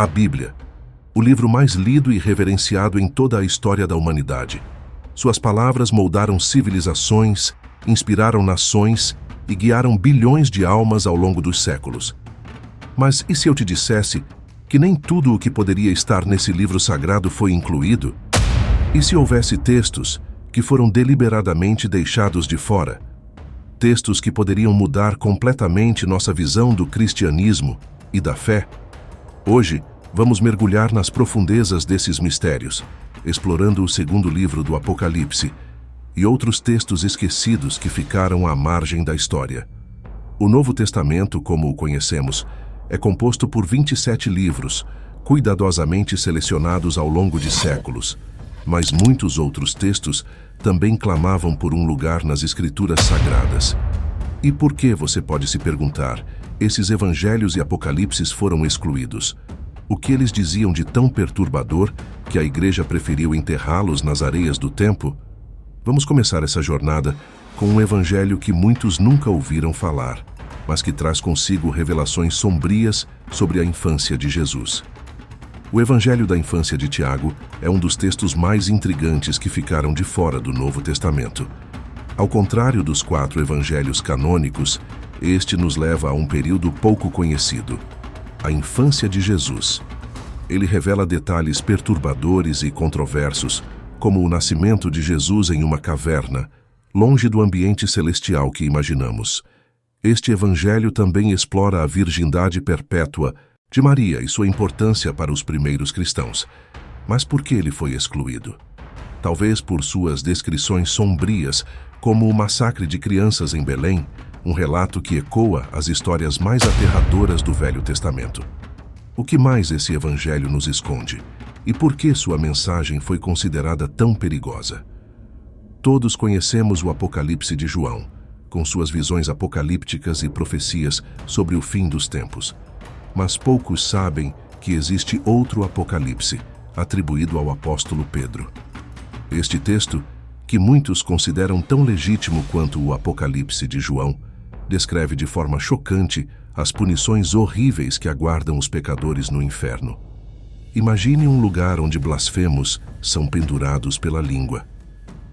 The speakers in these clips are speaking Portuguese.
A Bíblia, o livro mais lido e reverenciado em toda a história da humanidade. Suas palavras moldaram civilizações, inspiraram nações e guiaram bilhões de almas ao longo dos séculos. Mas e se eu te dissesse que nem tudo o que poderia estar nesse livro sagrado foi incluído? E se houvesse textos que foram deliberadamente deixados de fora? Textos que poderiam mudar completamente nossa visão do cristianismo e da fé? Hoje, vamos mergulhar nas profundezas desses mistérios, explorando o segundo livro do Apocalipse e outros textos esquecidos que ficaram à margem da história. O Novo Testamento, como o conhecemos, é composto por 27 livros, cuidadosamente selecionados ao longo de séculos, mas muitos outros textos também clamavam por um lugar nas Escrituras Sagradas. E por que, você pode se perguntar, esses evangelhos e apocalipses foram excluídos? O que eles diziam de tão perturbador que a igreja preferiu enterrá-los nas areias do tempo? Vamos começar essa jornada com um evangelho que muitos nunca ouviram falar, mas que traz consigo revelações sombrias sobre a infância de Jesus. O Evangelho da infância de Tiago é um dos textos mais intrigantes que ficaram de fora do Novo Testamento. Ao contrário dos 4 evangelhos canônicos, este nos leva a um período pouco conhecido: a infância de Jesus. Ele revela detalhes perturbadores e controversos, como o nascimento de Jesus em uma caverna, longe do ambiente celestial que imaginamos. Este evangelho também explora a virgindade perpétua de Maria e sua importância para os primeiros cristãos. Mas por que ele foi excluído? Talvez por suas descrições sombrias, como o massacre de crianças em Belém, um relato que ecoa as histórias mais aterradoras do Velho Testamento. O que mais esse evangelho nos esconde? E por que sua mensagem foi considerada tão perigosa? Todos conhecemos o Apocalipse de João, com suas visões apocalípticas e profecias sobre o fim dos tempos. Mas poucos sabem que existe outro Apocalipse, atribuído ao apóstolo Pedro. Este texto, que muitos consideram tão legítimo quanto o Apocalipse de João, descreve de forma chocante as punições horríveis que aguardam os pecadores no inferno. Imagine um lugar onde blasfemos são pendurados pela língua,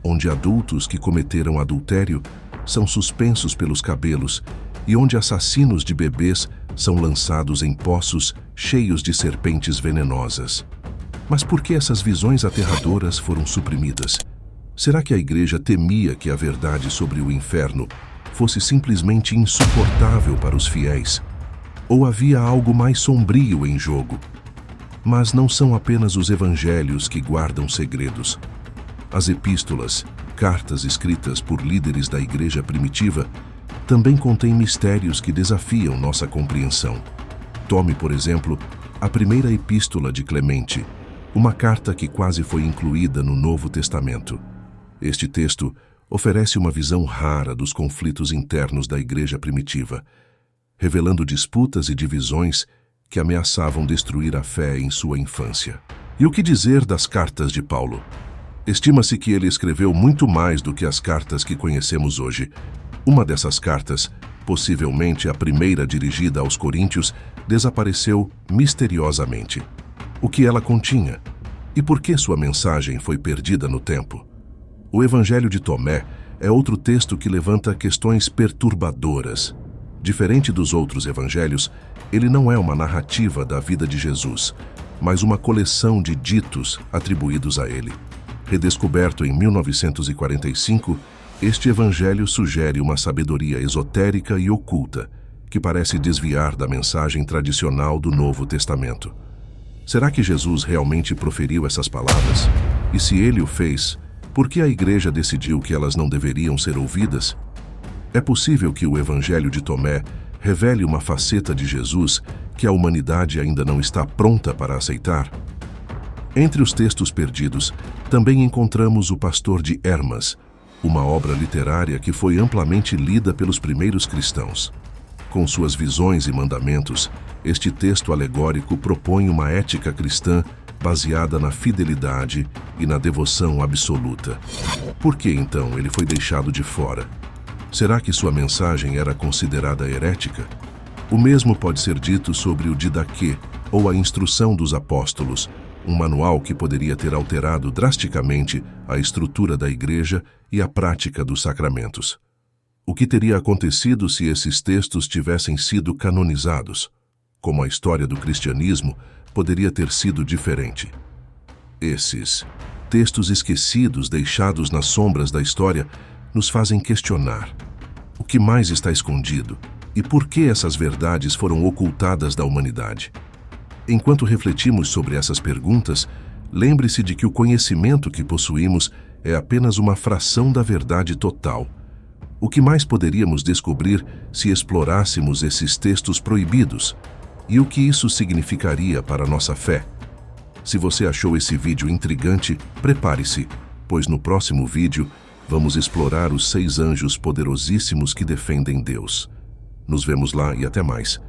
onde adultos que cometeram adultério são suspensos pelos cabelos e onde assassinos de bebês são lançados em poços cheios de serpentes venenosas. Mas por que essas visões aterradoras foram suprimidas? Será que a igreja temia que a verdade sobre o inferno fosse simplesmente insuportável para os fiéis? Ou havia algo mais sombrio em jogo? Mas não são apenas os evangelhos que guardam segredos. As epístolas, cartas escritas por líderes da igreja primitiva, também contêm mistérios que desafiam nossa compreensão. Tome, por exemplo, a primeira epístola de Clemente, uma carta que quase foi incluída no Novo Testamento. Este texto oferece uma visão rara dos conflitos internos da igreja primitiva, revelando disputas e divisões que ameaçavam destruir a fé em sua infância. E o que dizer das cartas de Paulo? Estima-se que ele escreveu muito mais do que as cartas que conhecemos hoje. Uma dessas cartas, possivelmente a primeira dirigida aos Coríntios, desapareceu misteriosamente. O que ela continha? E por que sua mensagem foi perdida no tempo? O Evangelho de Tomé é outro texto que levanta questões perturbadoras. Diferente dos outros evangelhos, ele não é uma narrativa da vida de Jesus, mas uma coleção de ditos atribuídos a ele. Redescoberto em 1945, este evangelho sugere uma sabedoria esotérica e oculta, que parece desviar da mensagem tradicional do Novo Testamento. Será que Jesus realmente proferiu essas palavras? E se ele o fez, por que a igreja decidiu que elas não deveriam ser ouvidas? É possível que o Evangelho de Tomé revele uma faceta de Jesus que a humanidade ainda não está pronta para aceitar? Entre os textos perdidos, também encontramos O Pastor de Hermas, uma obra literária que foi amplamente lida pelos primeiros cristãos. Com suas visões e mandamentos, este texto alegórico propõe uma ética cristã baseada na fidelidade e na devoção absoluta. Por que, então, ele foi deixado de fora? Será que sua mensagem era considerada herética? O mesmo pode ser dito sobre o Didaquê, ou a Instrução dos Apóstolos, um manual que poderia ter alterado drasticamente a estrutura da Igreja e a prática dos sacramentos. O que teria acontecido se esses textos tivessem sido canonizados? Como a história do cristianismo poderia ter sido diferente? Esses textos esquecidos, deixados nas sombras da história, nos fazem questionar: o que mais está escondido e por que essas verdades foram ocultadas da humanidade? Enquanto refletimos sobre essas perguntas, lembre-se de que o conhecimento que possuímos é apenas uma fração da verdade total. O que mais poderíamos descobrir se explorássemos esses textos proibidos? E o que isso significaria para a nossa fé? Se você achou esse vídeo intrigante, prepare-se, pois no próximo vídeo vamos explorar os 6 anjos poderosíssimos que defendem Deus. Nos vemos lá e até mais.